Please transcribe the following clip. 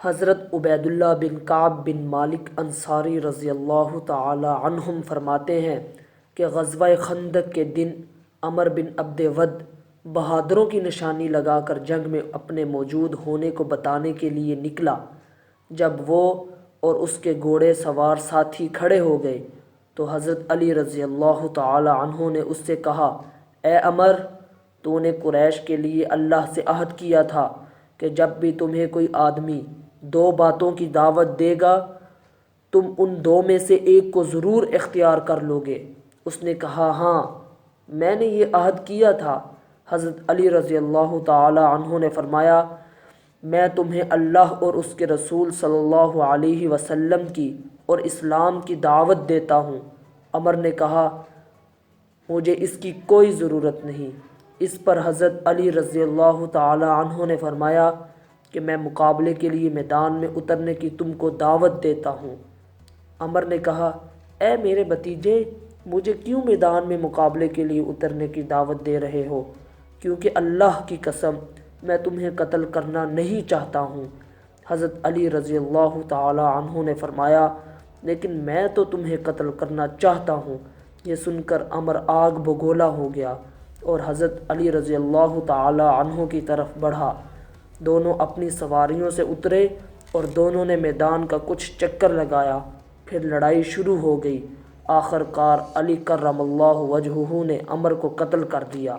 حضرت عبیداللہ بن کعب بن مالک انصاری رضی اللہ تعالی عنہم فرماتے ہیں کہ غزوہ خندق کے دن عمر بن عبد ود بہادروں کی نشانی لگا کر جنگ میں اپنے موجود ہونے کو بتانے کے لیے نکلا۔ جب وہ اور اس کے گھوڑے سوار ساتھی کھڑے ہو گئے تو حضرت علی رضی اللہ تعالی عنہ نے اس سے کہا، اے عمر، تو نے قریش کے لیے اللہ سے عہد کیا تھا کہ جب بھی تمہیں کوئی آدمی دو باتوں کی دعوت دے گا تم ان دو میں سے ایک کو ضرور اختیار کر لو گے۔ اس نے کہا، ہاں، میں نے یہ عہد کیا تھا۔ حضرت علی رضی اللہ تعالی عنہ نے فرمایا، میں تمہیں اللہ اور اس کے رسول صلی اللہ علیہ وسلم کی اور اسلام کی دعوت دیتا ہوں۔ عمر نے کہا، مجھے اس کی کوئی ضرورت نہیں۔ اس پر حضرت علی رضی اللہ تعالی عنہ نے فرمایا کہ میں مقابلے کے لیے میدان میں اترنے کی تم کو دعوت دیتا ہوں۔ عمر نے کہا، اے میرے بھتیجے، مجھے کیوں میدان میں مقابلے کے لیے اترنے کی دعوت دے رہے ہو؟ کیونکہ اللہ کی قسم میں تمہیں قتل کرنا نہیں چاہتا ہوں۔ حضرت علی رضی اللہ تعالی عنہ نے فرمایا، لیکن میں تو تمہیں قتل کرنا چاہتا ہوں۔ یہ سن کر عمر آگ بگولا ہو گیا اور حضرت علی رضی اللہ تعالی عنہ کی طرف بڑھا۔ دونوں اپنی سواریوں سے اترے اور دونوں نے میدان کا کچھ چکر لگایا، پھر لڑائی شروع ہو گئی۔ آخر کار علی کرم اللہ وجہہ نے عمر کو قتل کر دیا۔